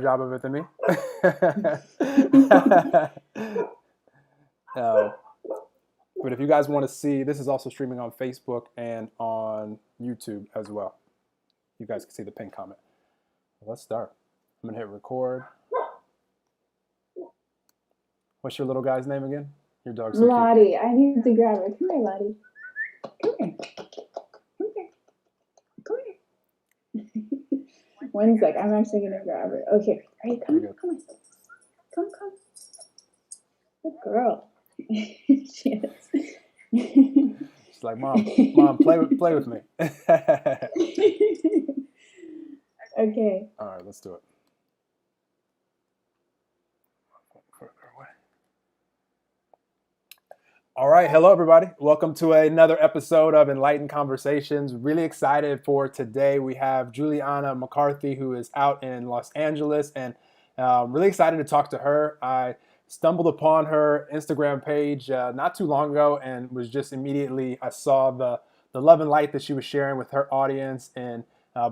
job of it than me. But if you guys want to see, this is also streaming on Facebook and on YouTube as well. You guys can see the pinned comment. Let's start. I'm gonna hit record. What's your little guy's name again? Your dog's so Lottie. cute. I need to grab her. Come here, Lottie. Come here. Come here. Come here. 1 sec. I'm actually gonna grab her. Okay. All right, come on. Come on. Come. Good girl. She is. She's like, Mom, play with me. Okay. All right, let's do it. All right, hello everybody. Welcome to another episode of Enlightened Conversations. Really excited for today. We have Juliana McCarthy, who is out in Los Angeles, and really excited to talk to her. I stumbled upon her Instagram page not too long ago, and was just immediately, I saw the love and light that she was sharing with her audience, and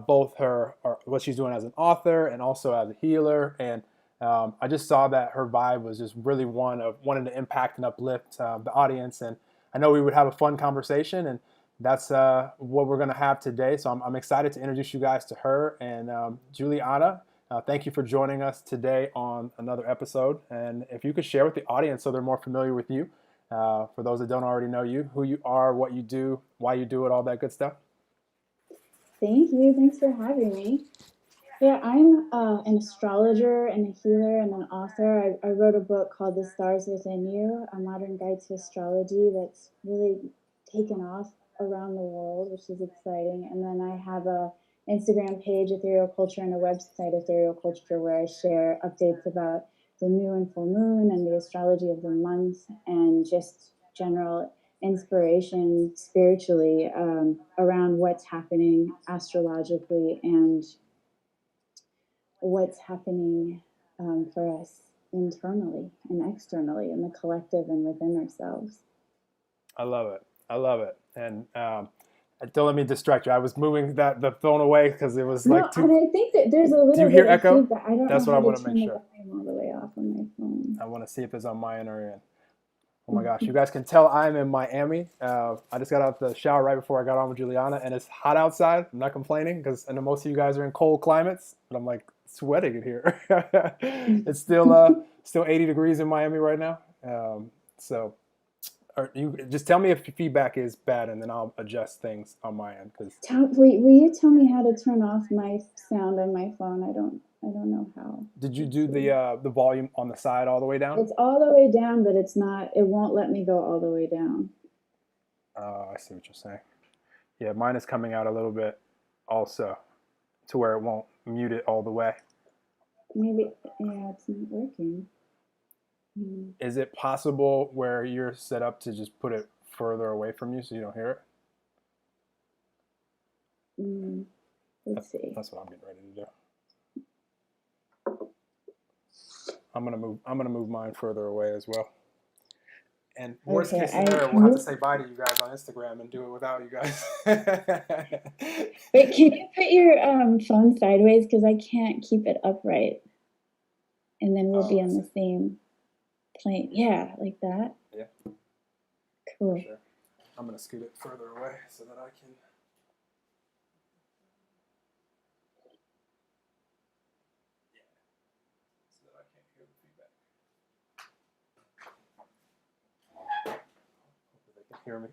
both her what she's doing as an author and also as a healer. And I just saw that her vibe was just really one of wanting to impact and uplift the audience. And I know we would have a fun conversation, and that's what we're going to have today. So I'm excited to introduce you guys to her. And Juliana, thank you for joining us today on another episode. And if you could share with the audience so they're more familiar with you, for those that don't already know you, who you are, what you do, why you do it, all that good stuff. Thank you. Thanks for having me. Yeah, I'm an astrologer and a healer and an author. I wrote a book called The Stars Within You, a modern guide to astrology that's really taken off around the world, which is exciting. And then I have a Instagram page, Ethereal Culture, and a website, Ethereal Culture, where I share updates about the new and full moon and the astrology of the month and just general inspiration spiritually around what's happening astrologically and what's happening for us internally and externally in the collective and within ourselves. I love it. And don't let me distract you. I was moving the phone away because it was like too. And I think that there's a little Do you hear bit echo? of feedback. I don't That's know what I how want to to turn make the sure. volume all the way off on my phone. I want to see if it's on my end or your end. Oh my gosh, you guys can tell I'm in Miami. I just got out the shower right before I got on with Juliana, and it's hot outside. I'm not complaining because I know most of you guys are in cold climates, but I'm like sweating in here. It's still 80 degrees in Miami right now. So you just tell me if your feedback is bad, and then I'll adjust things on my end. Will you tell me how to turn off my sound on my phone? I don't know how. Did you do the volume on the side all the way down? It's all the way down, but it's not. It won't let me go all the way down. I see what you're saying. Yeah, mine is coming out a little bit, also, to where it won't mute it all the way. Maybe it's not working. Is it possible where you're set up to just put it further away from you so you don't hear it? Let's see. That's what I'm getting ready to do. I'm gonna move mine further away as well. And worst case scenario, we'll have to say bye to you guys on Instagram and do it without you guys. Wait, can you put your phone sideways, because I can't keep it upright, and then we'll be on the same plane. Yeah, like that. Yeah. Cool. Sure. I'm gonna scoot it further away so that I can. Hear me?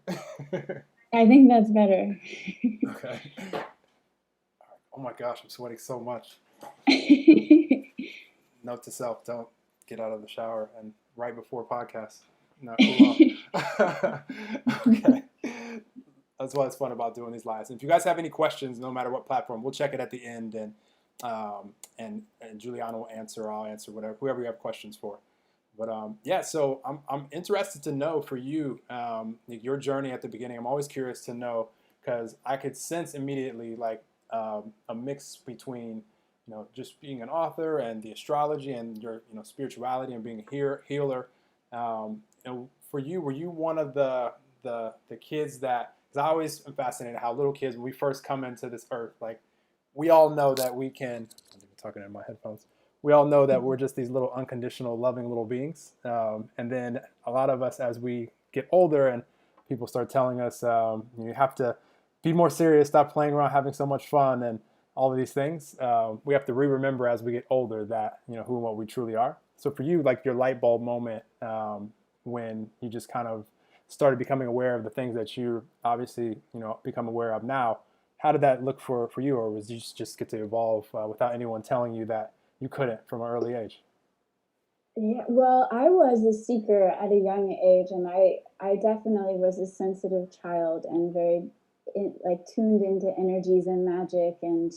I think that's better. Okay. Oh my gosh, I'm sweating so much. Note to self: don't get out of the shower and right before podcast. Not cool off. Okay. That's what's fun about doing these lives. And if you guys have any questions, no matter what platform, we'll check it at the end, and Juliana will answer. I'll answer whoever you have questions for. But so I'm interested to know for you, your journey at the beginning. I'm always curious to know, because I could sense immediately like a mix between just being an author and the astrology and your spirituality and being a healer. And for you, were you one of the kids that? Because I always am fascinated how little kids, when we first come into this earth, like we all know that we can. I'm talking in my headphones. we all know that we're just these little unconditional, loving little beings. And then a lot of us, as we get older and people start telling us, you have to be more serious, stop playing around, having so much fun, and all of these things, we have to re-remember as we get older that, who and what we truly are. So for you, like your light bulb moment, when you just kind of started becoming aware of the things that you obviously, become aware of now, how did that look for you, or was you just get to evolve without anyone telling you that you couldn't from an early age? Yeah, well, I was a seeker at a young age, and I definitely was a sensitive child and very like tuned into energies and magic and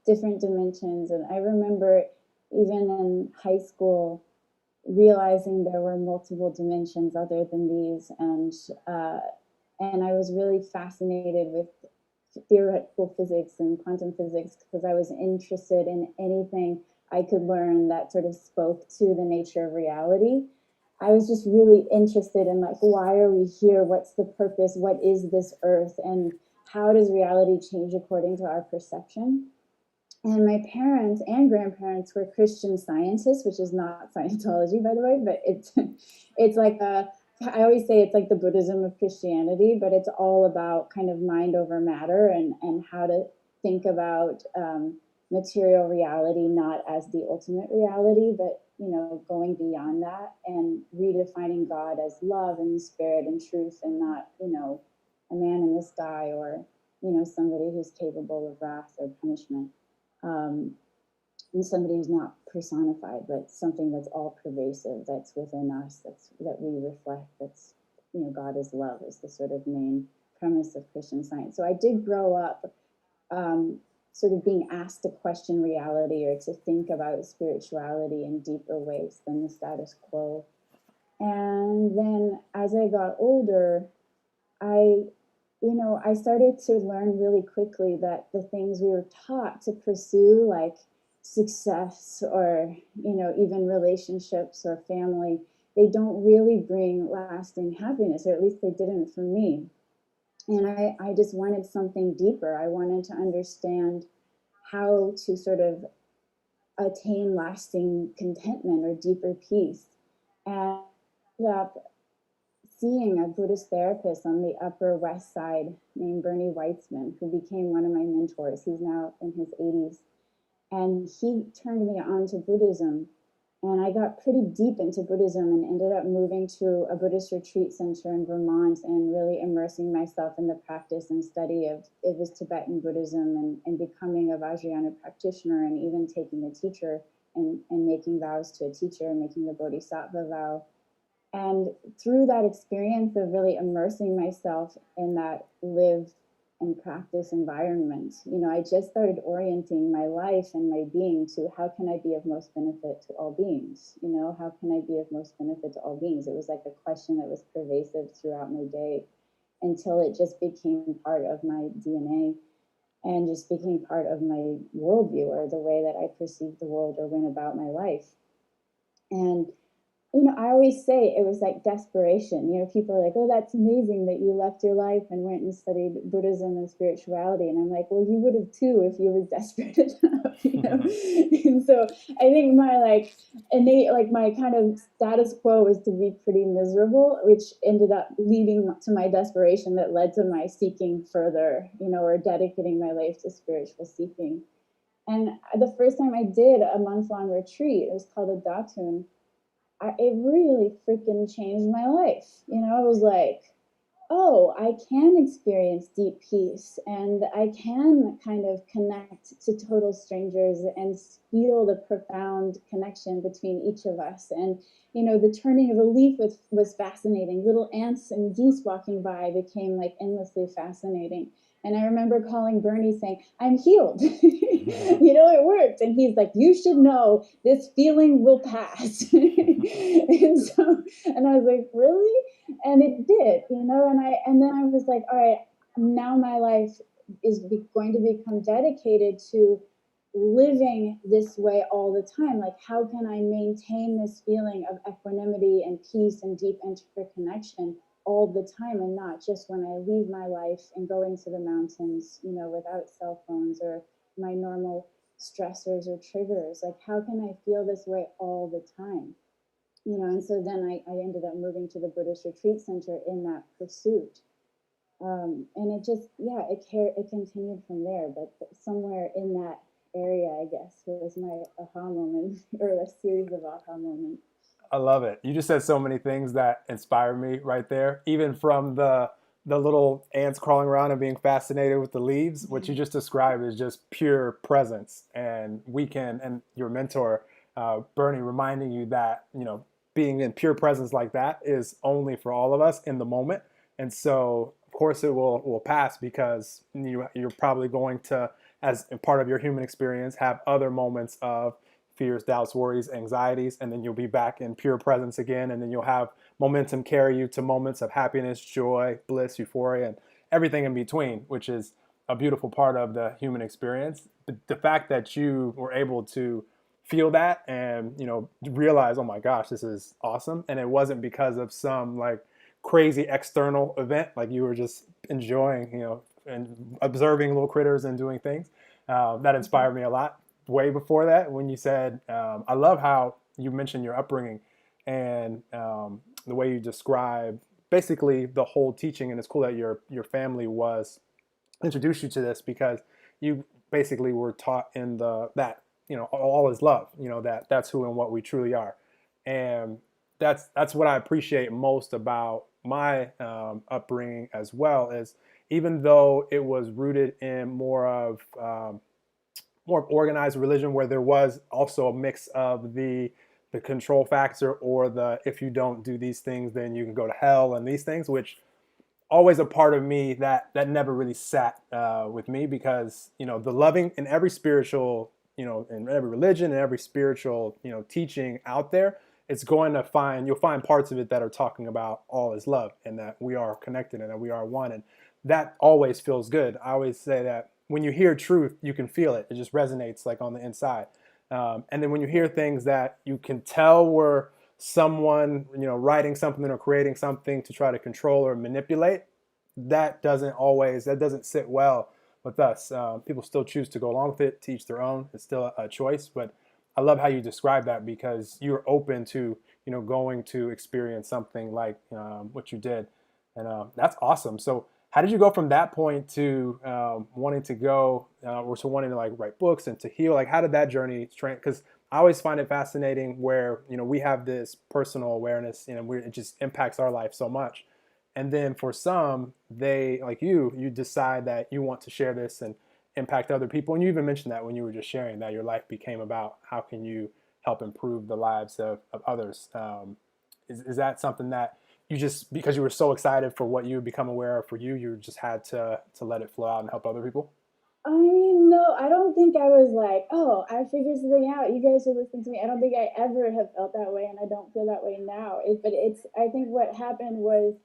different dimensions. And I remember even in high school realizing there were multiple dimensions other than these, uh, and I was really fascinated with theoretical physics and quantum physics because I was interested in anything I could learn that sort of spoke to the nature of reality. I was just really interested in like, why are we here? What's the purpose? What is this earth? And how does reality change according to our perception? And my parents and grandparents were Christian scientists, which is not Scientology, by the way, but it's like a, I always say it's like the Buddhism of Christianity, but it's all about kind of mind over matter and how to think about material reality not as the ultimate reality, but going beyond that and redefining God as love and spirit and truth, and not a man in the sky or somebody who's capable of wrath or punishment, um, and somebody who's not personified, but something that's all pervasive, that's within us, that we reflect. That's God is love is the sort of main premise of Christian Science. So I did grow up sort of being asked to question reality or to think about spirituality in deeper ways than the status quo. And then as I got older, I I started to learn really quickly that the things we were taught to pursue, like success or, even relationships or family, they don't really bring lasting happiness, or at least they didn't for me. And I just wanted something deeper. I wanted to understand how to sort of attain lasting contentment or deeper peace. And I ended up seeing a Buddhist therapist on the Upper West Side named Bernie Weitzman, who became one of my mentors. He's now in his 80s. And he turned me on to Buddhism. And I got pretty deep into Buddhism and ended up moving to a Buddhist retreat center in Vermont and really immersing myself in the practice and study of it was Tibetan Buddhism, and becoming a Vajrayana practitioner, and even taking a teacher and making vows to a teacher and making the Bodhisattva vow. And through that experience of really immersing myself in that live and practice environment, I just started orienting my life and my being to how can I be of most benefit to all beings? How can I be of most benefit to all beings? It was like a question that was pervasive throughout my day until it just became part of my DNA and just became part of my worldview, or the way that I perceived the world or went about my life. And I always say it was like desperation. People are like, oh, that's amazing that you left your life and went and studied Buddhism and spirituality. And I'm like, well, you would have too if you were desperate enough. And so I think my innate, my kind of status quo was to be pretty miserable, which ended up leading to my desperation that led to my seeking further, or dedicating my life to spiritual seeking. And the first time I did a month-long retreat, it was called a Datun. It really freaking changed my life. I was like, oh, I can experience deep peace, and I can kind of connect to total strangers and feel the profound connection between each of us. And, the turning of a leaf was fascinating. Little ants and geese walking by became like endlessly fascinating. And I remember calling Bernie saying, I'm healed. It worked. And he's like, you should know this feeling will pass. And I was like, really? And it did, and then I was like, all right, now my life is going to become dedicated to living this way all the time. Like, how can I maintain this feeling of equanimity and peace and deep interconnection all the time, and not just when I leave my life and go into the mountains, without cell phones or my normal stressors or triggers. Like, how can I feel this way all the time? And so then I ended up moving to the Buddhist retreat center in that pursuit. And it just, yeah, it continued from there. But somewhere in that area, I guess, was my aha moment or a series of aha moments. I love it. You just said so many things that inspire me right there. Even from the little ants crawling around and being fascinated with the leaves, what you just described is just pure presence. And we can, and your mentor, Bernie, reminding you that, being in pure presence like that is only for all of us in the moment. And so, of course, it will pass because you're probably going to, as part of your human experience, have other moments of fears, doubts, worries, anxieties, and then you'll be back in pure presence again. And then you'll have momentum carry you to moments of happiness, joy, bliss, euphoria, and everything in between, which is a beautiful part of the human experience. The fact that you were able to feel that and realize, oh my gosh, this is awesome, and it wasn't because of some like crazy external event, like you were just enjoying, and observing little critters and doing things. That inspired me a lot way before that when you said, I love how you mentioned your upbringing and the way you describe basically the whole teaching. And it's cool that your family was introduced you to this because you basically were taught in the that all is love. That's who and what we truly are, and that's what I appreciate most about my upbringing as well. Is even though it was rooted in more organized religion where there was also a mix of the control factor or the if you don't do these things then you can go to hell and these things, which always a part of me that never really sat with me because the loving in every spiritual in every religion and every spiritual teaching out there, it's going to find you'll find parts of it that are talking about all is love and that we are connected and that we are one, and that always feels good. I always say that when you hear truth you can feel it just resonates like on the inside, and then when you hear things that you can tell were someone writing something or creating something to try to control or manipulate, that doesn't sit well with us. People still choose to go along with it, to each their own. It's still a choice, but I love how you describe that because you're open to going to experience something like what you did, and that's awesome. So how did you go from that point to wanting to go or to wanting to like write books and to heal? Like how did that journey train? Because I always find it fascinating where we have this personal awareness and it just impacts our life so much, and then for some they like you decide that you want to share this and impact other people, and you even mentioned that when you were just sharing that your life became about how can you help improve the lives of others. Is that something that you just because you were so excited for what you become aware of for you just had to let it flow out and help other people? I mean, no, I don't think I was like, oh, I figured something out. You guys should listen to me. I don't think I ever have felt that way, and I don't feel that way now. But I think what happened was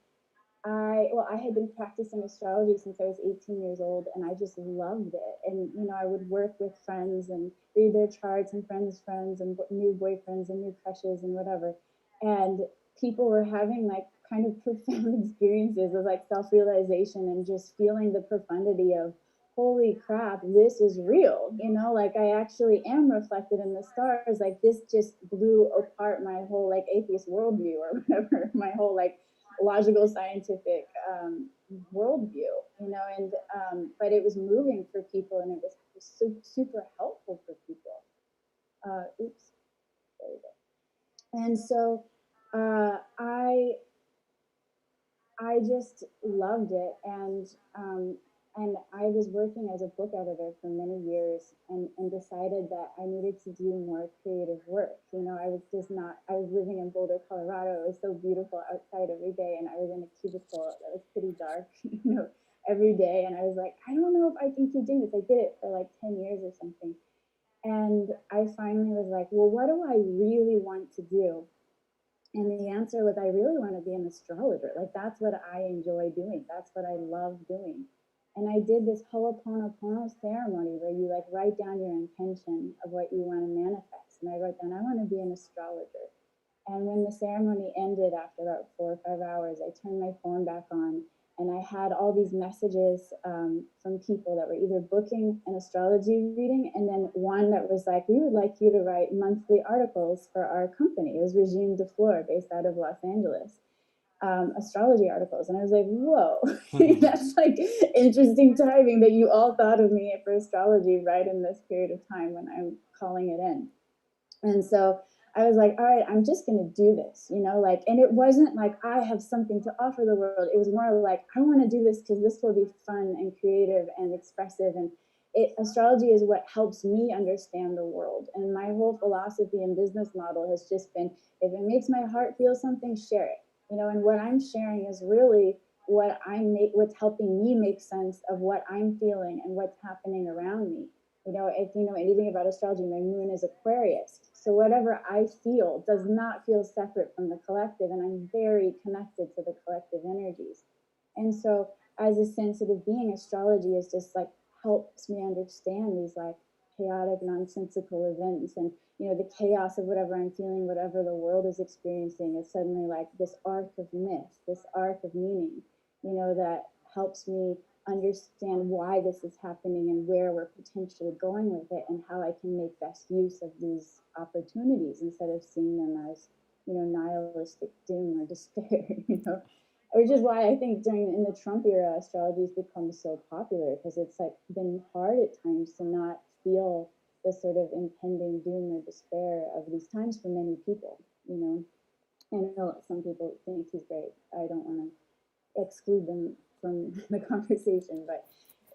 I had been practicing astrology since I was 18 years old, and I just loved it. And I would work with friends and read their charts and friends and new boyfriends and new crushes and whatever. And people were having like kind of profound experiences of like self-realization and just feeling the profundity of holy crap, this is real. Like I actually am reflected in the stars. Like this just blew apart my whole like atheist worldview or whatever, my whole like logical scientific worldview, and but it was moving for people and it was super helpful for people. Oops, there we go. And so I just loved it, and I was working as a book editor for many years, and decided that I needed to do more creative work. I was just not. I was living in Boulder, Colorado. It was so beautiful outside every day, and I was in a cubicle that was pretty dark, every day. And I was like, I don't know if I can keep doing this. I did it for like 10 years or something, and I finally was like, well, what do I really want to do? And the answer was, I really want to be an astrologer. Like, that's what I enjoy doing. That's what I love doing. And I did this Ho'oponopono ceremony where you like write down your intention of what you want to manifest. And I wrote down, I want to be an astrologer. And when the ceremony ended after about 4 or 5 hours, I turned my phone back on And I had all these messages from people that were either booking an astrology reading, and then one that was like, we would like you to write monthly articles for our company. It was Regime de Fleur, based out of Los Angeles. Astrology articles. And I was like, whoa, that's like interesting timing that you all thought of me for astrology right in this period of time when I'm calling it in. And so I was like, all right, I'm just going to do this, like, and it wasn't like I have something to offer the world. It was more like, I want to do this because this will be fun and creative and expressive. And astrology is what helps me understand the world. And my whole philosophy and business model has just been, if it makes my heart feel something, share it, and what I'm sharing is really what's helping me make sense of what I'm feeling and what's happening around me. If you know anything about astrology, my moon is Aquarius. So whatever I feel does not feel separate from the collective, and I'm very connected to the collective energies. And so as a sensitive being, astrology is just like helps me understand these like chaotic, nonsensical events, and the chaos of whatever I'm feeling, whatever the world is experiencing, is suddenly like this arc of myth, this arc of meaning, that helps me understand why this is happening and where we're potentially going with it, and how I can make best use of these opportunities instead of seeing them as, nihilistic doom or despair, which is why I think in the Trump era, astrology has become so popular, because it's like been hard at times to not feel the sort of impending doom or despair of these times for many people. I know some people think he's great. I don't want to exclude them from the conversation, but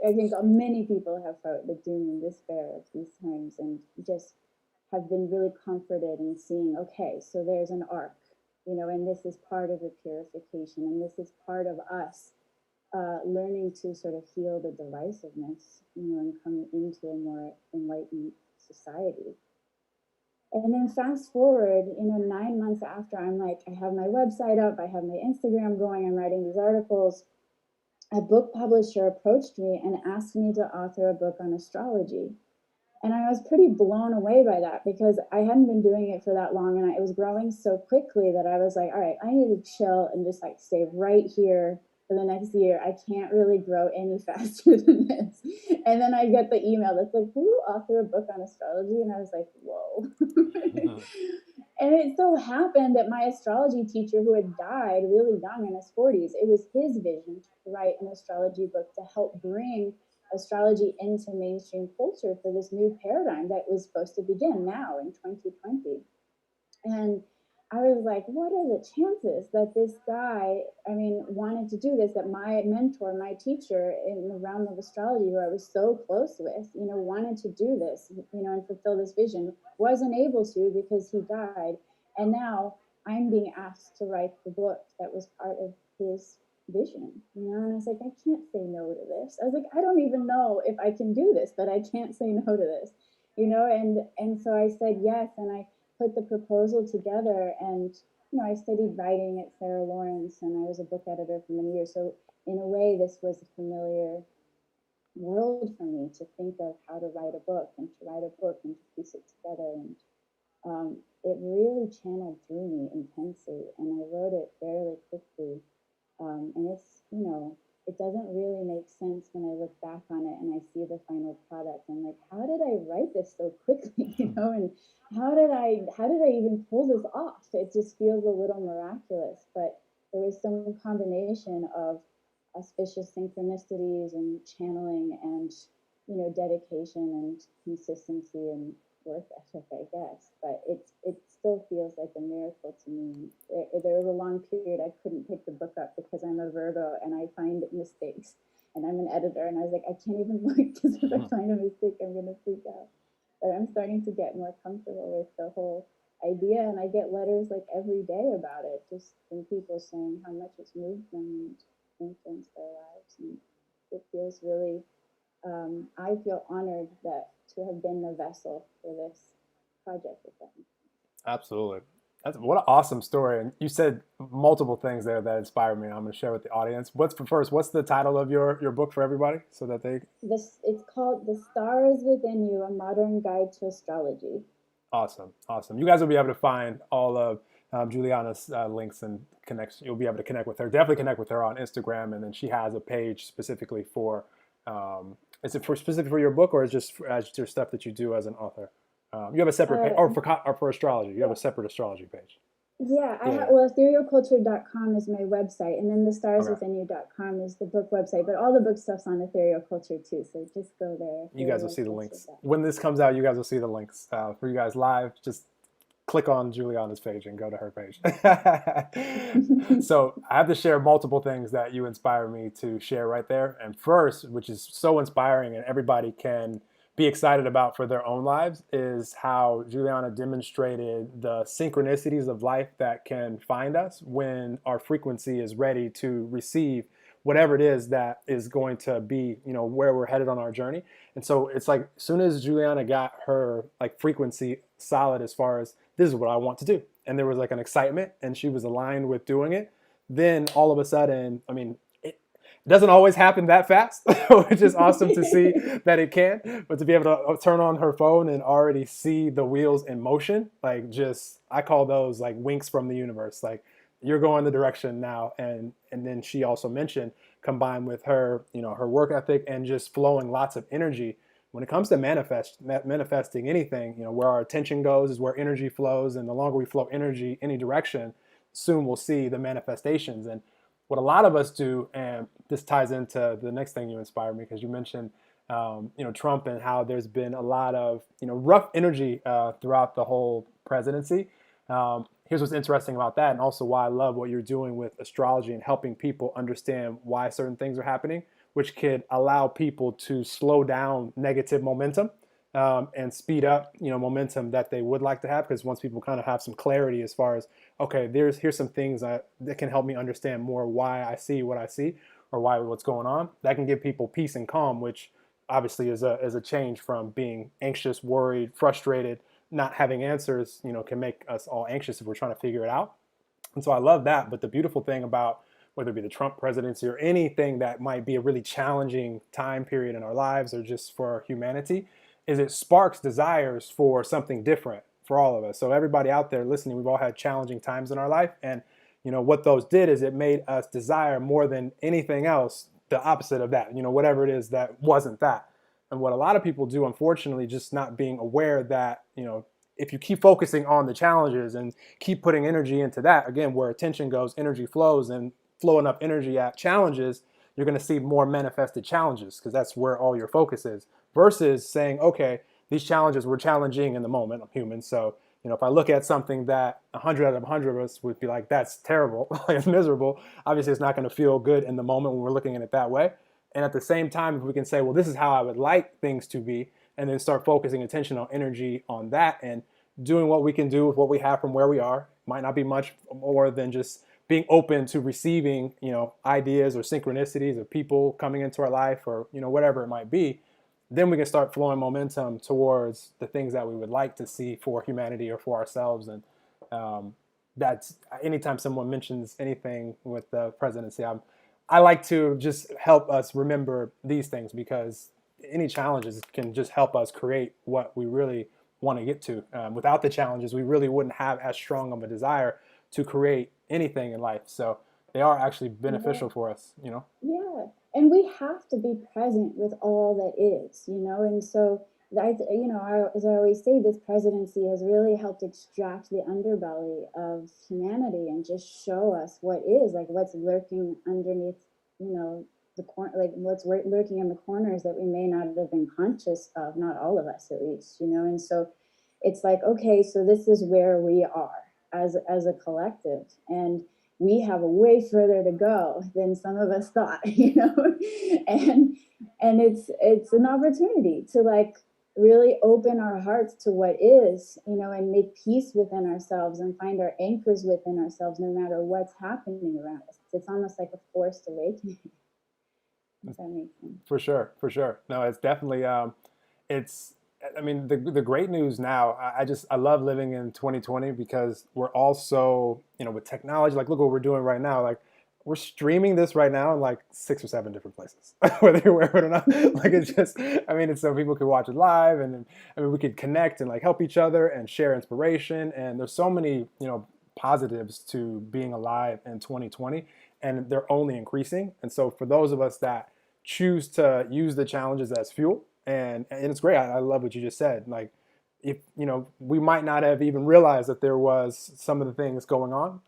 I think many people have felt the doom and despair of these times, and just have been really comforted in seeing, okay, so there's an arc, and this is part of the purification, and this is part of us learning to sort of heal the divisiveness, and come into a more enlightened society. And then fast forward, 9 months after, I'm like, I have my website up, I have my Instagram going, I'm writing these articles. A book publisher approached me and asked me to author a book on astrology. And I was pretty blown away by that, because I hadn't been doing it for that long, and it was growing so quickly that I was like, all right, I need to chill and just like stay right here for the next year. I can't really grow any faster than this. And then I get the email that's like, will you author a book on astrology? And I was like, whoa. And it so happened that my astrology teacher, who had died really young in his 40s, it was his vision to write an astrology book to help bring astrology into mainstream culture for this new paradigm that was supposed to begin now in 2020. And I was like, what are the chances that this guy, wanted to do this, that my mentor, my teacher in the realm of astrology, who I was so close with, wanted to do this, and fulfill this vision, wasn't able to because he died. And now I'm being asked to write the book that was part of his vision, and I was like, I can't say no to this. I was like, I don't even know if I can do this, but I can't say no to this, and so I said yes, and I put the proposal together. And I studied writing at Sarah Lawrence, and I was a book editor for many years, so in a way this was a familiar world for me, to think of how to write a book and to piece it together. And it really channeled through me intensely, and I wrote it fairly quickly. And it's, it doesn't really make sense when I look back on it and I see the final product. I'm like, how did I write this so quickly? And how did I even pull this off? It just feels a little miraculous. But there was some combination of auspicious synchronicities and channeling and, dedication and consistency and work ethic, I guess. But it still feels like a miracle to me. There was a long period I couldn't pick the book up because I'm a Virgo and I find mistakes. And I'm an editor, and I was like, I can't even look, because if I find a mistake, I'm going to freak out. But I'm starting to get more comfortable with the whole idea, and I get letters like every day about it, just from people saying how much it's moved them and influenced their lives. And it feels really, I feel honored to have been the vessel for this project with them. Absolutely. What an awesome story. And you said multiple things there that inspired me. I'm going to share with the audience. What's the title of your book for everybody, so that they... It's called The Stars Within You, A Modern Guide to Astrology. Awesome. You guys will be able to find all of Juliana's links and connects. You'll be able to connect with her. Definitely connect with her on Instagram, and then she has a page specifically for. Is it for specific for your book, or is just as your stuff that you do as an author? You have a separate page, Uh, or for astrology, you have a separate astrology page. yeah, I Yeah. have, well, etherealculture.com is my website, and then the Okay. starswithinyou.com is the book website, but all the book stuff's on Ethereal Culture too, so just go there, You guys will see the links when etherealculture.com. this comes out. You guys will see the links for you guys live. Just click on Juliana's page and go to her page. So I have to share multiple things that you inspire me to share right there. And first, which is so inspiring and everybody can be excited about for their own lives, is how Juliana demonstrated the synchronicities of life that can find us when our frequency is ready to receive whatever it is that is going to be, where we're headed on our journey. And so it's like as soon as Juliana got her like frequency solid as far as this is what I want to do, and there was like an excitement and she was aligned with doing it, then all of a sudden, I mean, it doesn't always happen that fast, which is awesome to see that it can, but to be able to turn on her phone and already see the wheels in motion, like just, I call those like winks from the universe. Like you're going the direction now. And then she also mentioned combined with her, her work ethic and just flowing lots of energy. When it comes to manifesting anything, where our attention goes is where energy flows, and the longer we flow energy any direction, soon we'll see the manifestations. And what a lot of us do, and this ties into the next thing you inspired me, because you mentioned Trump and how there's been a lot of rough energy throughout the whole presidency. Here's what's interesting about that, and also why I love what you're doing with astrology and helping people understand why certain things are happening, which could allow people to slow down negative momentum and speed up, momentum that they would like to have. Because once people kind of have some clarity as far as, okay, here's some things that can help me understand more why I see what I see or why what's going on. That can give people peace and calm, which obviously is a change from being anxious, worried, frustrated, not having answers. Can make us all anxious if we're trying to figure it out. And so I love that. But the beautiful thing about whether it be the Trump presidency or anything that might be a really challenging time period in our lives or just for humanity, is it sparks desires for something different for all of us. So everybody out there listening, we've all had challenging times in our life. And what those did is it made us desire more than anything else the opposite of that, whatever it is that wasn't that. And what a lot of people do, unfortunately, just not being aware that, if you keep focusing on the challenges and keep putting energy into that, again, where attention goes, energy flows, and flow enough energy at challenges, you're going to see more manifested challenges because that's where all your focus is. Versus saying, okay, these challenges were challenging in the moment. I'm human, so if I look at something that 100 out of 100 of us would be like, that's terrible, it's miserable. Obviously, it's not going to feel good in the moment when we're looking at it that way. And at the same time, if we can say, well, this is how I would like things to be, and then start focusing attention on energy on that and doing what we can do with what we have from where we are, might not be much more than just being open to receiving, ideas or synchronicities of people coming into our life or, whatever it might be, then we can start flowing momentum towards the things that we would like to see for humanity or for ourselves. And that's anytime someone mentions anything with the presidency, I like to just help us remember these things because any challenges can just help us create what we really want to get to. Without the challenges, we really wouldn't have as strong of a desire to create anything in life. So they are actually Yeah. beneficial for us. Yeah, and we have to be present with all that is, and so as I always say, this presidency has really helped extract the underbelly of humanity and just show us what is, like what's lurking underneath, the corner, like what's lurking in the corners that we may not have been conscious of, not all of us at least, and so it's like, okay, so this is where we are as a collective, and we have a way further to go than some of us thought, and it's an opportunity to like really open our hearts to what is, and make peace within ourselves and find our anchors within ourselves no matter what's happening around us. It's almost like a forced awakening, if that makes sense. For sure, for sure. No, it's definitely it's I mean the great news now, I love living in 2020 because we're also, with technology, like look what we're doing right now. Like we're streaming this right now in like 6 or 7 different places, whether you're aware of it or not. Like it's just, I mean, it's so people could watch it live, and I mean we could connect and like help each other and share inspiration. And there's so many, positives to being alive in 2020, and they're only increasing. And so for those of us that choose to use the challenges as fuel, and it's great. I love what you just said. Like, if we might not have even realized that there was some of the things going on,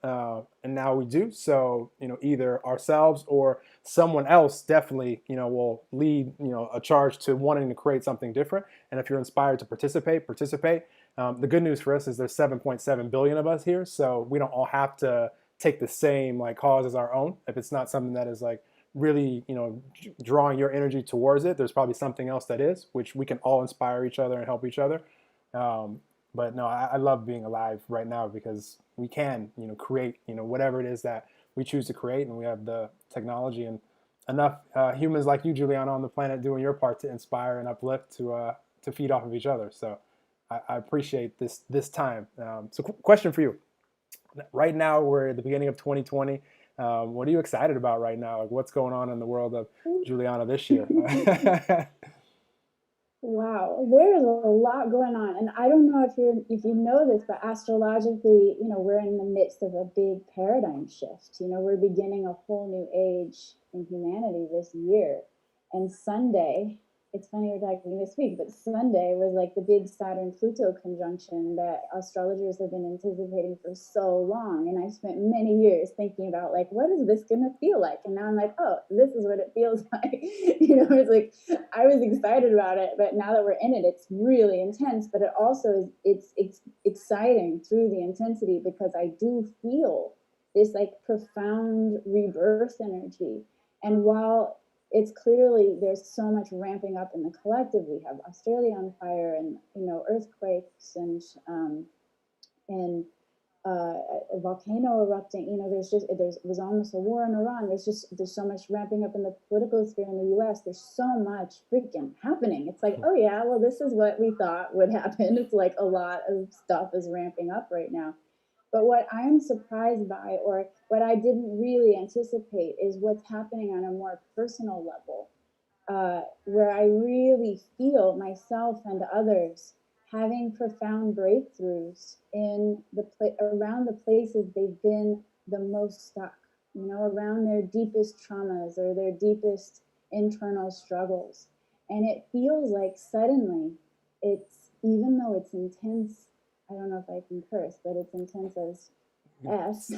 and now we do. So either ourselves or someone else definitely will lead a charge to wanting to create something different. And if you're inspired to participate. The good news for us is there's 7.7 billion of us here, so we don't all have to take the same like cause as our own. If it's not something that is like really drawing your energy towards it, there's probably something else that is, which we can all inspire each other and help each other. um, but no, I love being alive right now because we can create whatever it is that we choose to create, and we have the technology and enough humans like you, Juliana, on the planet doing your part to inspire and uplift to feed off of each other. So I appreciate this time. So question for you: right now we're at the beginning of 2020. What are you excited about right now? Like, what's going on in the world of Juliana this year? Wow, there's a lot going on, and I don't know if you know this, but astrologically, we're in the midst of a big paradigm shift. We're beginning a whole new age in humanity this year, and Sunday. It's funny we're talking this week, but Sunday was like the big Saturn Pluto conjunction that astrologers have been anticipating for so long. And I spent many years thinking about like, what is this going to feel like? And now I'm like, oh, this is what it feels like. It's like I was excited about it, but now that we're in it, it's really intense. But it also is it's exciting through the intensity because I do feel this like profound rebirth energy. And while it's clearly there's so much ramping up in the collective. We have Australia on fire, and earthquakes, and a volcano erupting. There's almost a war in Iran. There's so much ramping up in the political sphere in the U.S. There's so much freaking happening. It's like, oh yeah, well this is what we thought would happen. It's like a lot of stuff is ramping up right now. But what I'm surprised by, or what I didn't really anticipate, is what's happening on a more personal level, where I really feel myself and others having profound breakthroughs in around the places they've been the most stuck, around their deepest traumas or their deepest internal struggles. And it feels like suddenly even though it's intense, I don't know if I can curse, but it's intense as S.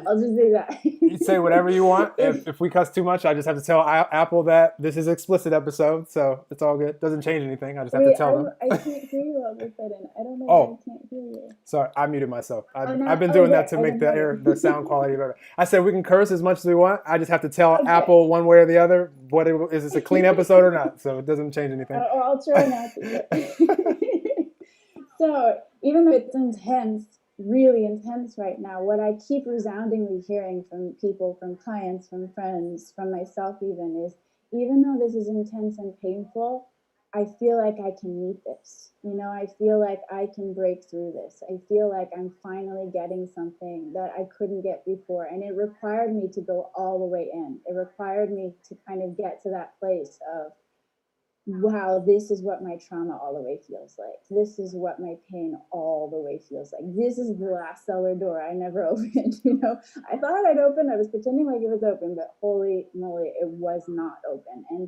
I'll just say that. You say whatever you want. If we cuss too much, I just have to tell Apple that this is an explicit episode, so it's all good. Doesn't change anything. I just have to tell them. I can't hear you all of a sudden. I don't know why Oh, I can't hear you. sorry, I muted myself. I've been doing that There. to I make can hear you. the sound quality better. I said we can curse as much as we want. I just have to tell Okay. Apple one way or the other is this a clean episode or not. So it doesn't change anything. I'll try not to. So even though it's intense, really intense right now, what I keep resoundingly hearing from people, from clients, from friends, from myself even though this is intense and painful, I feel like I can meet this. I feel like I can break through this. I feel like I'm finally getting something that I couldn't get before. And it required me to go all the way in. It required me to kind of get to that place of, wow, this is what my trauma all the way feels like. This is what my pain all the way feels like. This is the last cellar door I never opened. I thought I'd open. I was pretending like it was open, but holy moly, it was not open. And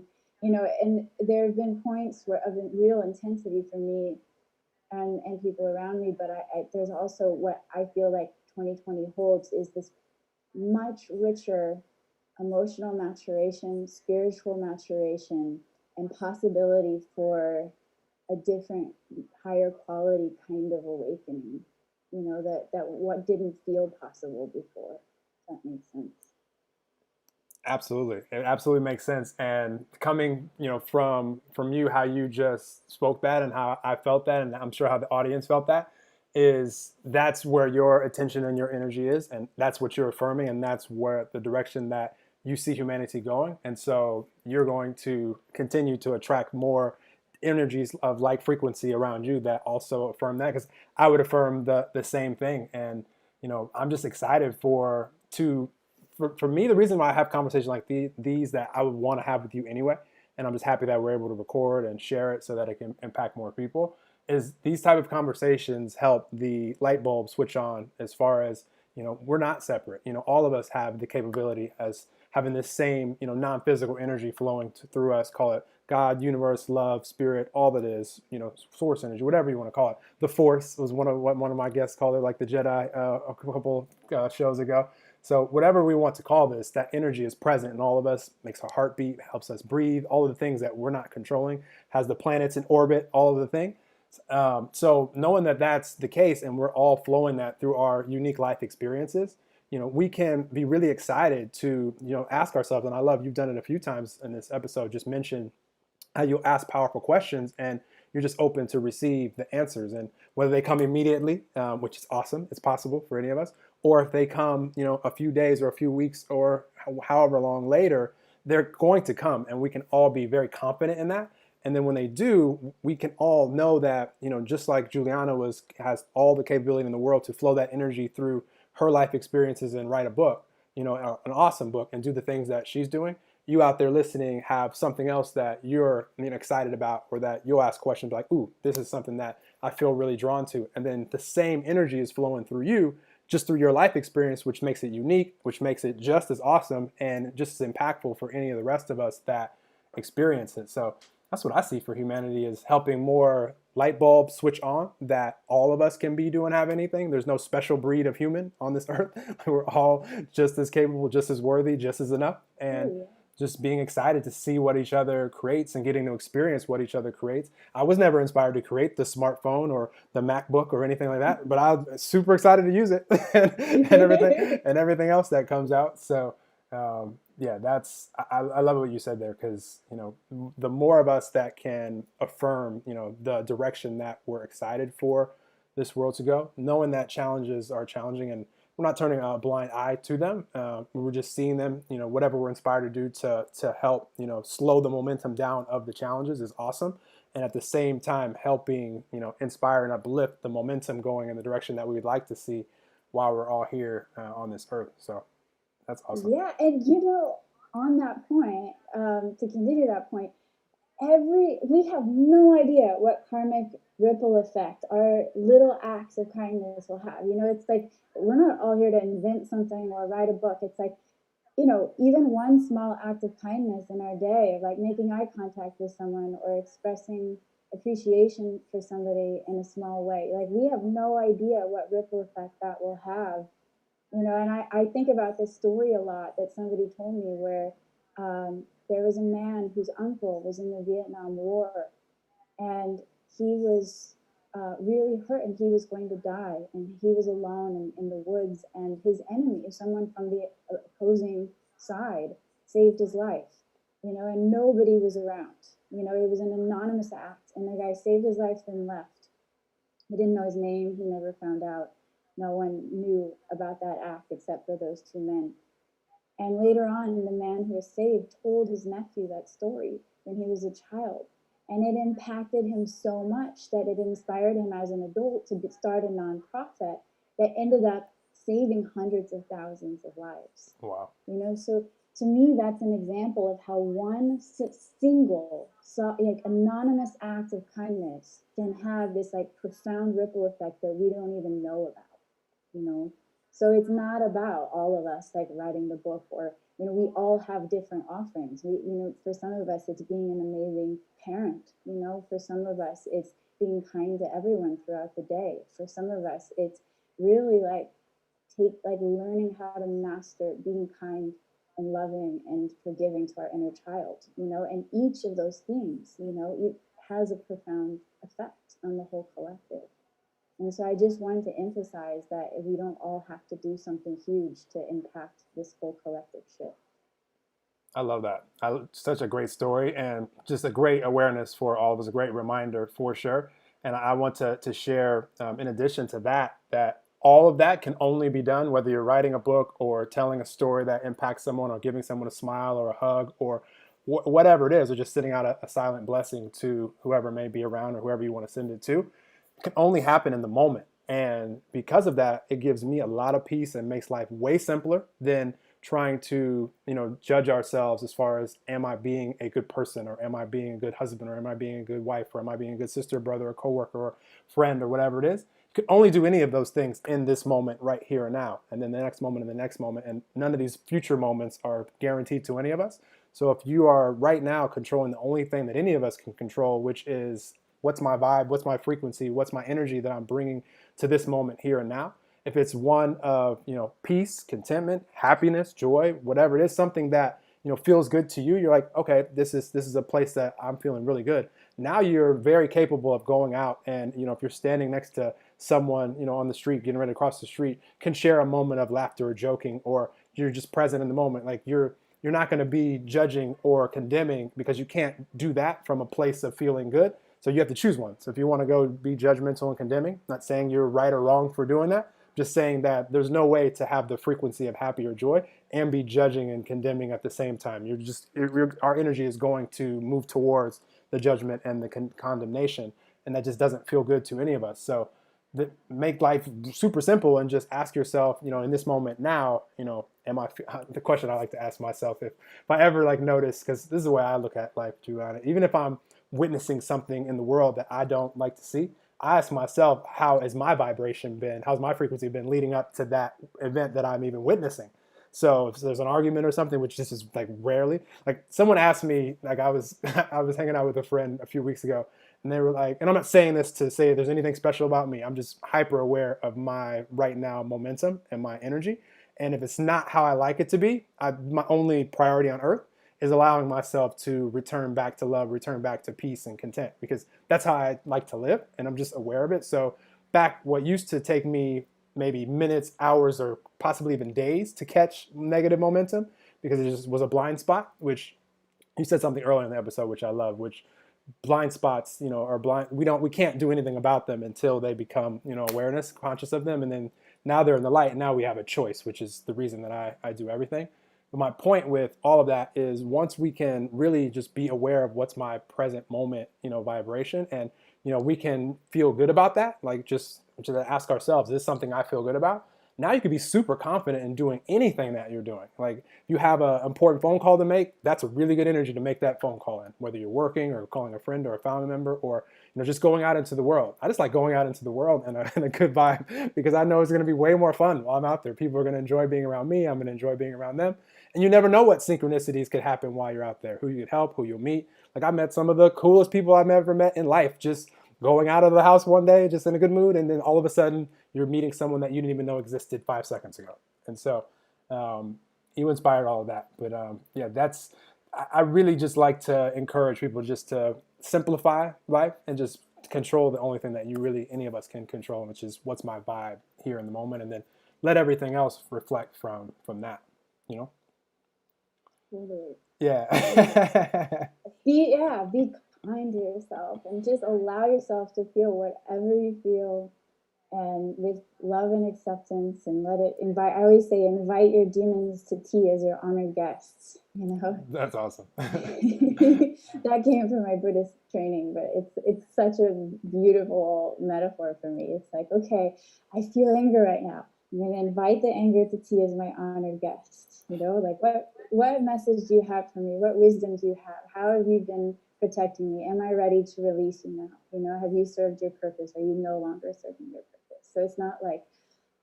there have been points of real intensity for me and people around me. But there's also what I feel like 2020 holds is this much richer emotional maturation, spiritual maturation, and possibility for a different, higher quality kind of awakening. That what didn't feel possible before. If that makes sense. Absolutely, it absolutely makes sense. And coming, from you, how you just spoke that, and how I felt that, and I'm sure how the audience felt that, that's where your attention and your energy is, and that's what you're affirming, and that's where the direction that you see humanity going. And so you're going to continue to attract more energies of like frequency around you that also affirm that, because I would affirm the same thing. And I'm just excited for me, the reason why I have conversations like these that I would want to have with you anyway, and I'm just happy that we're able to record and share it so that it can impact more people, is these type of conversations help the light bulb switch on, as far as, we're not separate. All of us have the capability as having this same, non-physical energy flowing through us. Call it God, universe, love, spirit, all that is, source energy, whatever you want to call it. The Force was one of what one of my guests called it, like the Jedi, a couple shows ago. So whatever we want to call this, that energy is present in all of us, makes our heart beat, helps us breathe, all of the things that we're not controlling, has the planets in orbit, all of the thing. So knowing that that's the case, and we're all flowing that through our unique life experiences, we can be really excited to, ask ourselves. And I love, you've done it a few times in this episode, just mention how you'll ask powerful questions and you're just open to receive the answers. And whether they come immediately, which is awesome, it's possible for any of us, or if they come, a few days or a few weeks or however long later, they're going to come, and we can all be very confident in that. And then when they do, we can all know that, just like Juliana has all the capability in the world to flow that energy through her life experiences and write a book, an awesome book, and do the things that she's doing. You out there listening have something else that you're, excited about, or that you'll ask questions like, ooh, this is something that I feel really drawn to. And then the same energy is flowing through you, just through your life experience, which makes it unique, which makes it just as awesome and just as impactful for any of the rest of us that experience it. So that's what I see for humanity, is helping more light bulbs switch on, that all of us can be, do, and have anything. There's no special breed of human on this earth. We're all just as capable, just as worthy, just as enough. And just being excited to see what each other creates and getting to experience what each other creates. I was never inspired to create the smartphone or the MacBook or anything like that, but I'm super excited to use it and everything else that comes out. So yeah, I love what you said there, because the more of us that can affirm the direction that we're excited for this world to go, knowing that challenges are challenging, and we're not turning a blind eye to them. We're just seeing them. Whatever we're inspired to do to help slow the momentum down of the challenges is awesome, and at the same time helping inspire and uplift the momentum going in the direction that we would like to see while we're all here on this earth. So that's awesome. Yeah, and on that point, to continue that point, we have no idea what karmic ripple effect our little acts of kindness will have. It's like we're not all here to invent something or write a book. It's like, even one small act of kindness in our day, like making eye contact with someone or expressing appreciation for somebody in a small way. Like, we have no idea what ripple effect that will have. And I think about this story a lot that somebody told me, where there was a man whose uncle was in the Vietnam War, and he was really hurt, and he was going to die, and he was alone in the woods, and his enemy, someone from the opposing side, saved his life, and nobody was around. It was an anonymous act, and the guy saved his life, then left. He didn't know his name. He never found out. No one knew about that act except for those two men. And later on, the man who was saved told his nephew that story when he was a child. And it impacted him so much that it inspired him as an adult to start a nonprofit that ended up saving hundreds of thousands of lives. Wow. So to me, that's an example of how one single, anonymous act of kindness can have this profound ripple effect that we don't even know about. So it's not about all of us writing the book, or we all have different offerings. For some of us it's being an amazing parent. For some of us it's being kind to everyone throughout the day. For some of us it's really learning how to master being kind and loving and forgiving to our inner child. And each of those things, it has a profound effect on the whole collective. And so I just wanted to emphasize that we don't all have to do something huge to impact this whole collective shift. I love that. Such a great story, and just a great awareness for all of us, a great reminder for sure. And I want to share, in addition to that, that all of that can only be done whether you're writing a book or telling a story that impacts someone or giving someone a smile or a hug or whatever it is, or just sending out a silent blessing to whoever may be around or whoever you want to send it to. It can only happen in the moment. And because of that, it gives me a lot of peace and makes life way simpler than trying to, judge ourselves as far as, am I being a good person, or am I being a good husband, or am I being a good wife, or am I being a good sister, brother, or coworker, or friend, or whatever it is. You can only do any of those things in this moment right here and now, and then the next moment and the next moment, and none of these future moments are guaranteed to any of us. So if you are right now controlling the only thing that any of us can control, which is what's my vibe, what's my frequency, what's my energy that I'm bringing to this moment here and now, if it's one of, peace, contentment, happiness, joy, whatever it is, something that, feels good to you, you're like, okay, this is a place that I'm feeling really good. Now you're very capable of going out and, if you're standing next to someone, on the street, getting ready to cross the street, can share a moment of laughter or joking, or you're just present in the moment. Like you're not going to be judging or condemning, because you can't do that from a place of feeling good. So you have to choose one. So if you want to go be judgmental and condemning, not saying you're right or wrong for doing that, just saying that there's no way to have the frequency of happy or joy and be judging and condemning at the same time. Our energy is going to move towards the judgment and the condemnation, and that just doesn't feel good to any of us. So make life super simple and just ask yourself, in this moment now, am I, the question I like to ask myself, if I ever like notice, because this is the way I look at life, Juliana, even if I'm witnessing something in the world that I don't like to see, I ask myself, how has my vibration been? How's my frequency been leading up to that event that I'm even witnessing? So if there's an argument or something, which this is like rarely, like someone asked me, like I was I was hanging out with a friend a few weeks ago, and they were like, and I'm not saying this to say there's anything special about me. I'm just hyper aware of my right now momentum and my energy. And if it's not how I like it to be, my only priority on earth is allowing myself to return back to love, return back to peace and content, because that's how I like to live, and I'm just aware of it. So back what used to take me maybe minutes, hours, or possibly even days to catch negative momentum, because it just was a blind spot, which you said something earlier in the episode, which I love, which blind spots, are blind. We can't do anything about them until they become, awareness, conscious of them. And then now they're in the light, and now we have a choice, which is the reason that I do everything. But my point with all of that is, once we can really just be aware of what's my present moment, vibration, and, we can feel good about that, like just ask ourselves, is this something I feel good about? Now you can be super confident in doing anything that you're doing. Like if you have an important phone call to make, that's a really good energy to make that phone call in, whether you're working or calling a friend or a family member, or just going out into the world. I just like going out into the world in a good vibe, because I know it's going to be way more fun while I'm out there. People are going to enjoy being around me. I'm going to enjoy being around them. And you never know what synchronicities could happen while you're out there, who you could help, who you'll meet. Like I met some of the coolest people I've ever met in life, just going out of the house one day, just in a good mood, and then all of a sudden you're meeting someone that you didn't even know existed 5 seconds ago. And so you inspired all of that. But yeah, I really just like to encourage people just to simplify life and just control the only thing that any of us can control, which is what's my vibe here in the moment, and then let everything else reflect from that, you know? Totally. Yeah. Be kind to yourself and just allow yourself to feel whatever you feel, and with love and acceptance, and let it invite. I always say, invite your demons to tea as your honored guests. That's awesome. That came from my Buddhist training, but it's such a beautiful metaphor for me. It's like, okay, I feel anger right now. I'm going to invite the anger to tea as my honored guest. Like what message do you have for me? What wisdom do you have? How have you been protecting me? Am I ready to release you now? Have you served your purpose? Are you no longer serving your purpose? So it's not like,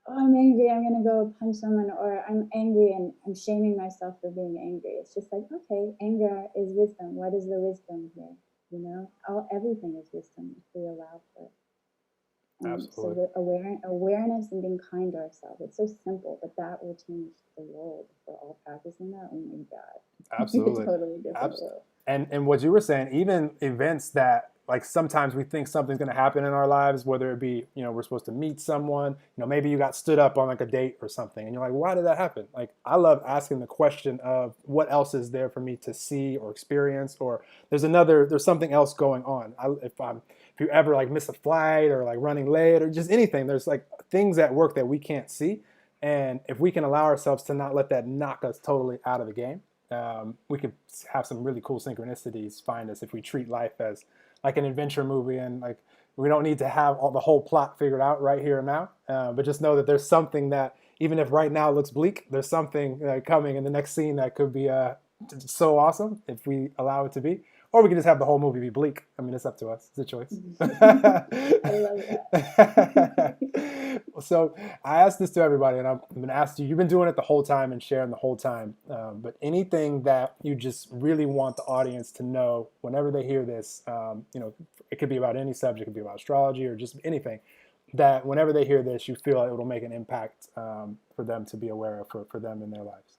oh, I'm angry, I'm going to go punch someone, or I'm angry and I'm shaming myself for being angry. It's just like, okay, anger is wisdom. What is the wisdom here? Everything is wisdom if we allow for it. Absolutely. So the awareness and being kind to ourselves, it's so simple, but that will change the world if we're all practicing that. Oh my God. Absolutely. Totally different world. And what you were saying, even events that, like, sometimes we think something's going to happen in our lives, whether it be, we're supposed to meet someone, maybe you got stood up on like a date or something, and you're like, why did that happen? Like, I love asking the question of what else is there for me to see or experience, or there's something else going on. If you ever like miss a flight, or like running late, or just anything, there's like things at work that we can't see. And if we can allow ourselves to not let that knock us totally out of the game, we could have some really cool synchronicities find us if we treat life as like an adventure movie, and like We don't need to have all the whole plot figured out right here and now, but just know that there's something that, even if right now looks bleak, there's something coming in the next scene that could be so awesome if we allow it to be. Or we can just have the whole movie be bleak. I mean, it's up to us. It's a choice. I love that. So I asked this to everybody, and I'm going to ask you. You've been doing it the whole time and sharing the whole time. But anything that you just really want the audience to know whenever they hear this, it could be about any subject, it could be about astrology or just anything, that whenever they hear this, you feel like it will make an impact for them to be aware of for them in their lives.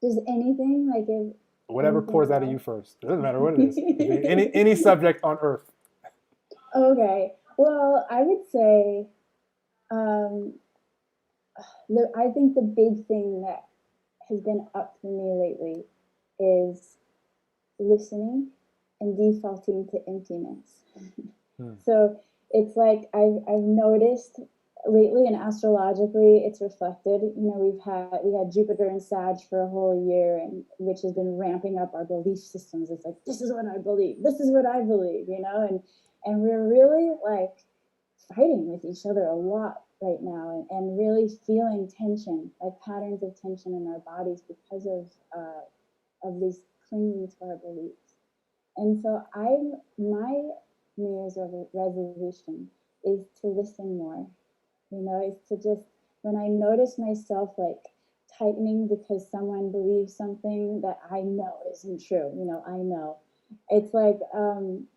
Does anything like if Whatever anything pours out of you else? first. It doesn't matter what it is. It could be any subject on earth. Okay. Well, I would say um, I think the big thing that has been up for me lately is listening and defaulting to emptiness. Hmm. So it's like I've noticed lately, and astrologically it's reflected. We had Jupiter in Sag for a whole year, and which has been ramping up our belief systems. It's like, this is what I believe, this is what I believe, and we're really like fighting with each other a lot right now, and really feeling tension, like patterns of tension in our bodies because of these clinging to our beliefs. And so my New Year's resolution is to listen more. Is to just, when I notice myself like tightening because someone believes something that I know isn't true, I know. It's like I'm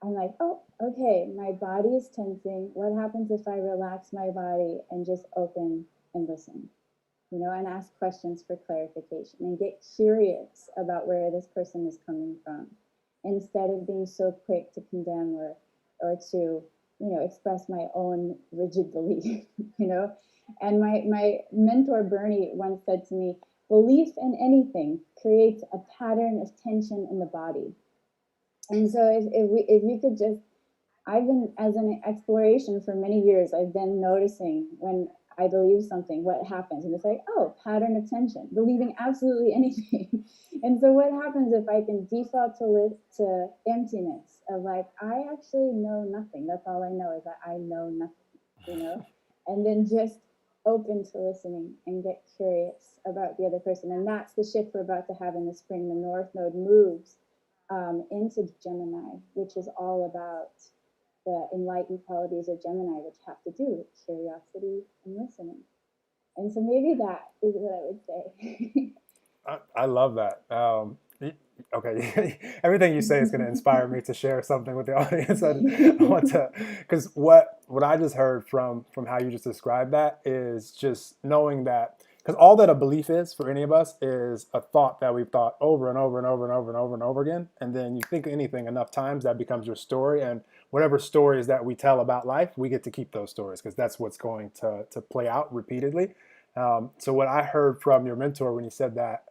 like, oh, okay, my body is tensing. What happens if I relax my body and just open and listen? And ask questions for clarification and get curious about where this person is coming from, instead of being so quick to condemn or to express my own rigid belief. And my mentor Bernie once said to me, belief in anything creates a pattern of tension in the body. And so if you could just, I've been, as an exploration for many years, I've been noticing when I believe something, what happens. And it's like, oh, pattern of tension, believing absolutely anything. And so what happens if I can default to emptiness of like, I actually know nothing. That's all I know, is that I know nothing. And then just open to listening and get curious about the other person. And that's the shift we're about to have in the spring. The North Node moves into Gemini, which is all about the enlightened qualities of Gemini, which have to do with curiosity and listening. And so maybe that is what I would say. I love that. Okay, everything you say is going to inspire me to share something with the audience. I want to, because what I just heard from how you just described that is just knowing that, because all that a belief is for any of us is a thought that we've thought over and over and over and over and over and over again, and then you think anything enough times, that becomes your story, and whatever stories that we tell about life, we get to keep those stories because that's what's going to play out repeatedly. So what I heard from your mentor when he said that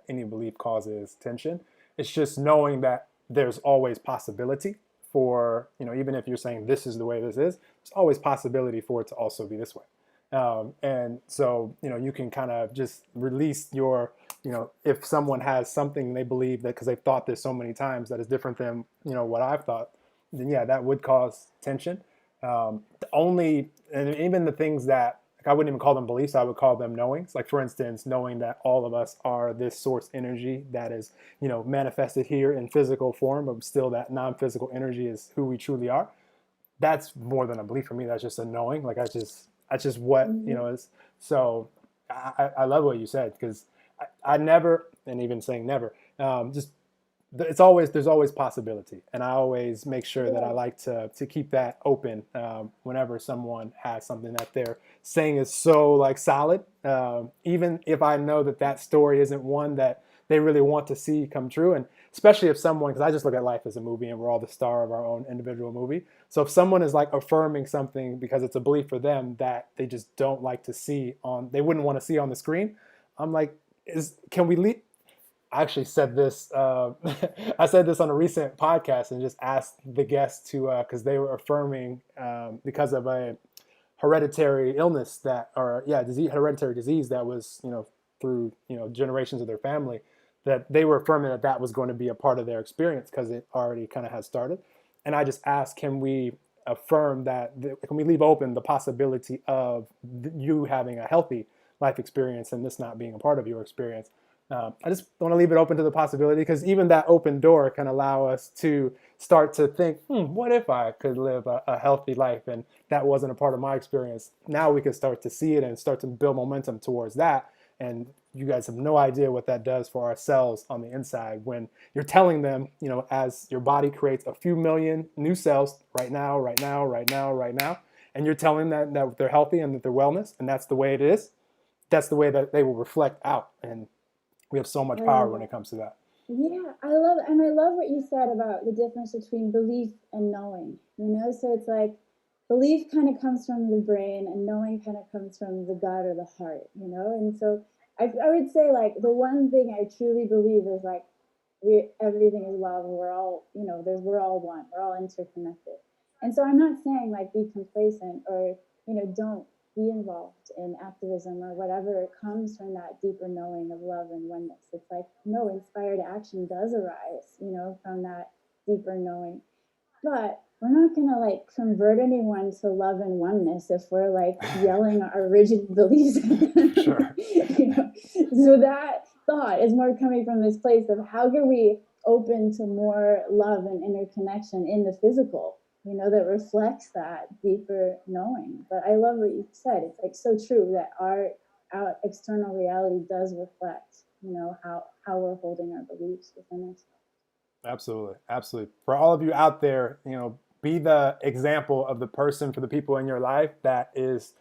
any belief causes tension, it's just knowing that there's always possibility for, even if you're saying this is the way this is, there's always possibility for it to also be this way. And so, you can kind of just release your, if someone has something they believe that because they've thought this so many times that is different than, what I've thought, then yeah, that would cause tension. And even the things that, like, I wouldn't even call them beliefs, I would call them knowings. Like, for instance, knowing that all of us are this source energy that is, manifested here in physical form, but still that non-physical energy is who we truly are. That's more than a belief for me. That's just a knowing. Like, that's just what, Mm-hmm. is. So I love what you said, because I never, and even saying never, just there's always possibility, and I always make sure that I Yeah. like to keep that open whenever someone has something that they're saying is so like solid, even if I know that that story isn't one that they really want to see come true. And especially if someone, because I just look at life as a movie and we're all the star of our own individual movie. So if someone is like affirming something because it's a belief for them that they just don't like to see on, they wouldn't want to see on the screen, I'm like, can we leave? I actually said this. I said this on a recent podcast and just asked the guests to, because they were affirming because of a hereditary illness that, or yeah, hereditary disease that was, through generations of their family, that they were affirming that that was going to be a part of their experience because it already kind of had started. And I just asked, can we affirm that, can we leave open the possibility of you having a healthy life experience and this not being a part of your experience? I just want to leave it open to the possibility, because even that open door can allow us to start to think, what if I could live a healthy life and that wasn't a part of my experience? Now we can start to see it and start to build momentum towards that. And you guys have no idea what that does for our cells on the inside when you're telling them, as your body creates a few million new cells right now, right now, right now, right now, and you're telling them that they're healthy and that they're wellness, and that's the way it is, that's the way that they will reflect out. And we have so much power when it comes to that. Yeah, I love it. And I love what you said about the difference between belief and knowing, So it's like belief kind of comes from the brain and knowing kind of comes from the gut or the heart. And so I would say like the one thing I truly believe is like everything is love and we're all, we're all one, we're all interconnected. And so I'm not saying like be complacent or, don't be involved in activism or whatever. It comes from that deeper knowing of love and oneness. It's like, no, inspired action does arise, from that deeper knowing. But we're not going to like convert anyone to love and oneness if we're like yelling our rigid beliefs at them. Sure. So that thought is more coming from this place of how can we open to more love and interconnection in the physical, that reflects that deeper knowing. But I love what you said. It's like so true that our external reality does reflect, how we're holding our beliefs within us. Absolutely. Absolutely. For all of you out there, be the example of the person for the people in your life that is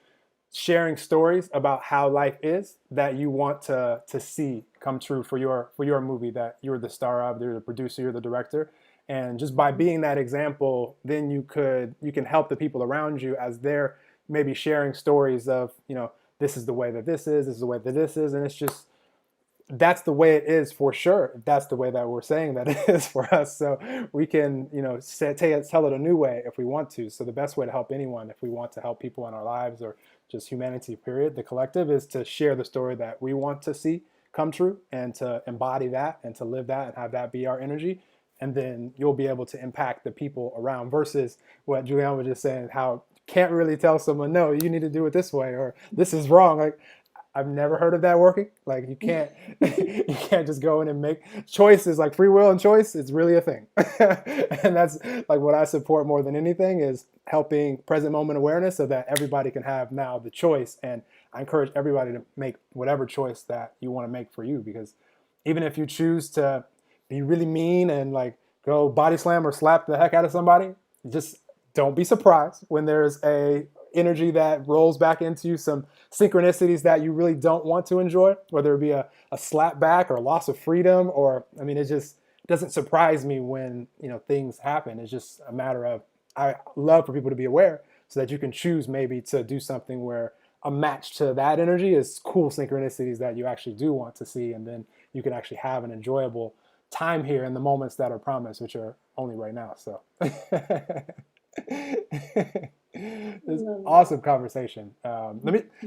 sharing stories about how life is that you want to see come true for your movie that you're the star of, you're the producer, you're the director. And just by being that example, then you can help the people around you as they're maybe sharing stories of, this is the way that this is the way that this is. And it's just, that's the way it is for sure. That's the way that we're saying that it is for us. So we can, tell it a new way if we want to. So the best way to help anyone, if we want to help people in our lives or just humanity, period, the collective, is to share the story that we want to see come true and to embody that and to live that and have that be our energy. And then you'll be able to impact the people around, versus what Juliana was just saying, how you can't really tell someone, no, you need to do it this way, or this is wrong. Like, I've never heard of that working. Like, you can't you can't just go in and make choices. Like, free will and choice is really a thing. And that's like what I support more than anything, is helping present moment awareness so that everybody can have now the choice. And I encourage everybody to make whatever choice that you want to make for you, because even if you choose to be really mean and like go body slam or slap the heck out of somebody, just don't be surprised when there's a energy that rolls back into some synchronicities that you really don't want to enjoy, whether it be a slap back or a loss of freedom, or, I mean, it just doesn't surprise me when, things happen. It's just a matter of, I love for people to be aware so that you can choose maybe to do something where a match to that energy is cool synchronicities that you actually do want to see. And then you can actually have an enjoyable time here in the moments that are promised, which are only right now. So this awesome conversation.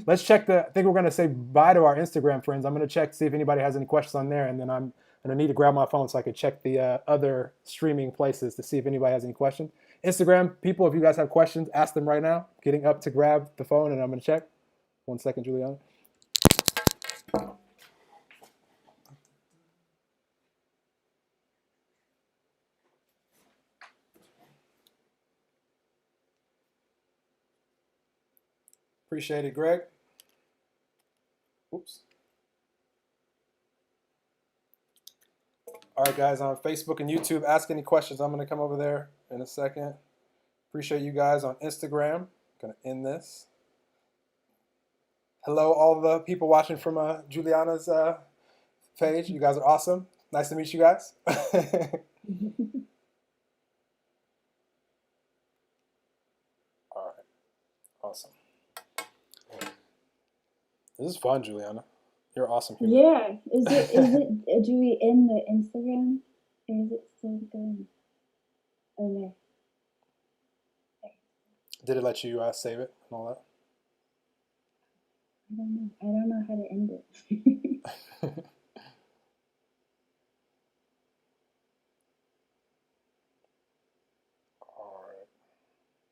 Let's check I think we're going to say bye to our Instagram friends. I'm going to check to see if anybody has any questions on there, and then I'm going to need to grab my phone so I can check the other streaming places to see if anybody has any questions. Instagram people, if you guys have questions, ask them right now. Getting up to grab the phone, and I'm going to check. 1 second, Juliana. Appreciate it, Greg. Oops. All right, guys, on Facebook and YouTube, ask any questions. I'm going to come over there in a second. Appreciate you guys on Instagram. Going to end this. Hello, all the people watching from Juliana's page. You guys are awesome. Nice to meet you guys. All right, awesome. This is fun, Juliana. You're awesome human. Yeah. Is it Julie in the Instagram? Or is it still going? Oh no. Did it let you save it and all that? I don't know how to end it.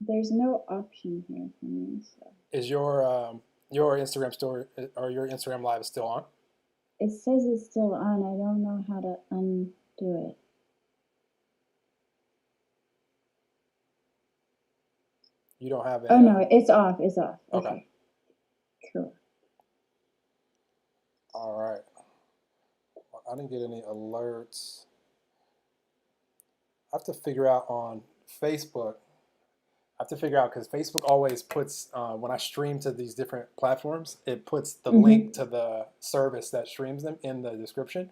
There's no option here for me, so Is your Instagram story or your Instagram live still on? it says it's still on. I don't know how to undo it. You don't have Oh a no, it's off. It's off. okay. Okay, cool. All right. Well, I didn't get any alerts. I have to figure out on Facebook. I have to figure out because Facebook always puts when I stream to these different platforms, it puts the link Mm-hmm. to the service that streams them in the description.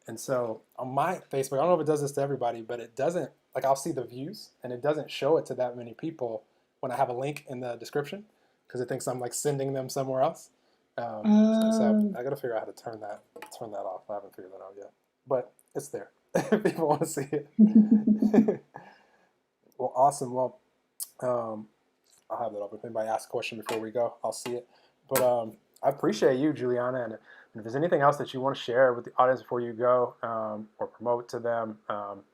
And so on my Facebook, I don't know if it does this to everybody, but it doesn't, like I'll see the views and it doesn't show it to that many people when I have a link in the description because it thinks I'm like sending them somewhere else. So Um. I got to figure out how to turn that off. I haven't figured that out yet, but it's there. People want to see it. Well, awesome. Well, um, I'll have that up. If anybody asks a question before we go, I'll see it. But I appreciate you, Juliana. And if there's anything else that you want to share with the audience before you go or promote to them,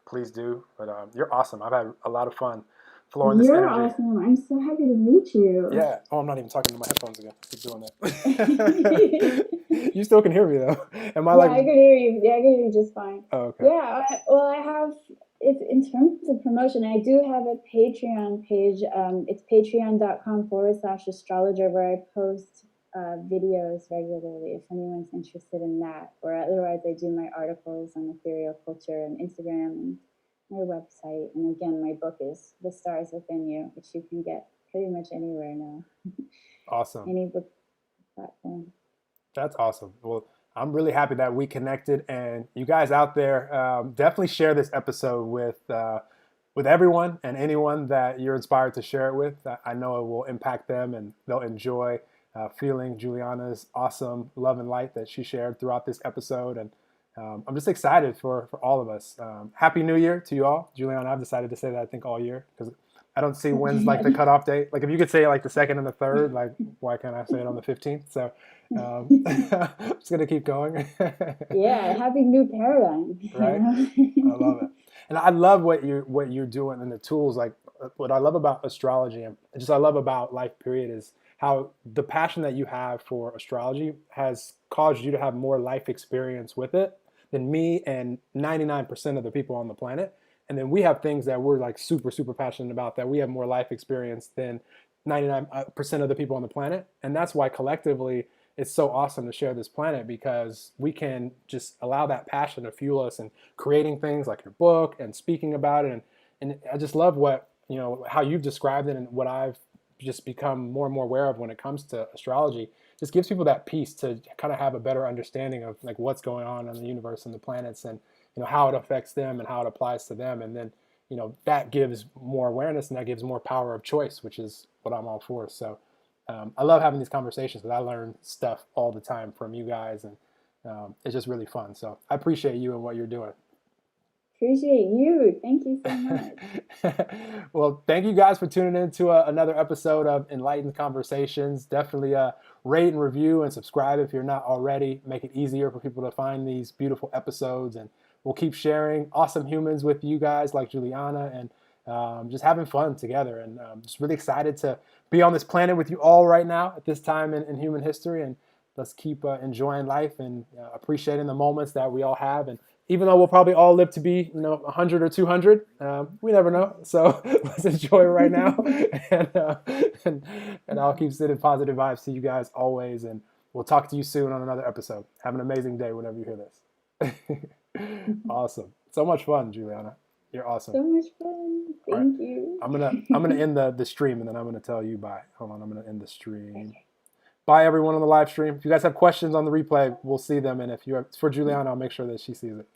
please do. But you're awesome. I've had a lot of fun flowing this You're energy. awesome. I'm so happy to meet you. Yeah. Oh, I'm not even talking to my headphones again. Keep doing Yeah, that. You still can hear me though. Am I like? I could hear you. Yeah, I could hear you just fine. Oh, okay. Yeah, well, I have, if in terms of promotion, I do have a Patreon page. It's patreon.com/astrologer where I post videos regularly if anyone's interested in that. Or otherwise, I do my articles on ethereal culture and Instagram and my website. And again, my book is The Stars Within You, which you can get pretty much anywhere now. Awesome. Any book platform. That's awesome. Well, I'm really happy that we connected, and you guys out there definitely share this episode with everyone and anyone that you're inspired to share it with. I know it will impact them, and they'll enjoy feeling Juliana's awesome love and light that she shared throughout this episode. And I'm just excited for all of us. Happy New Year to you all, Juliana. I've decided to say that I think all year because I don't see when's like the cutoff date. Like if you could say like the second and the third, like why can't I say it on the 15th? So I'm just gonna keep going. Yeah, having new paradigm. Right? I love it, and I love what you're doing and the tools. Like what I love about astrology and just I love about life period is how the passion that you have for astrology has caused you to have more life experience with it than me and 99% of the people on the planet. And then we have things that we're like super passionate about that we have more life experience than 99% of the people on the planet. And that's why collectively it's so awesome to share this planet because we can just allow that passion to fuel us in creating things like your book and speaking about it. And I just love what, how you've described it and what I've just become more and more aware of when it comes to astrology. Just gives people that peace to kind of have a better understanding of like what's going on in the universe and the planets and how it affects them and how it applies to them. And then that gives more awareness and that gives more power of choice, which is what I'm all for. So I love having these conversations because I learn stuff all the time from you guys, and it's just really fun. So I appreciate you and what you're doing. Appreciate you. Thank you so much. Well, thank you guys for tuning in to another episode of Enlightened Conversations. Definitely rate and review and subscribe if you're not already. Make it easier for people to find these beautiful episodes, and we'll keep sharing awesome humans with you guys like Juliana and just having fun together. And just really excited to be on this planet with you all right now at this time in human history. And let's keep enjoying life and appreciating the moments that we all have. And even though we'll probably all live to be 100 or 200, we never know. So let's enjoy it right now. And I'll keep sending positive vibes to you guys always. And we'll talk to you soon on another episode. Have an amazing day whenever you hear this. Awesome. So much fun, Juliana. You're awesome. So much fun. Thank you. I'm gonna end the stream and then I'm gonna tell you bye. Hold on, I'm gonna end the stream. Okay. Bye everyone on the live stream. If you guys have questions on the replay, we'll see them. And if it's for Juliana, I'll make sure that she sees it.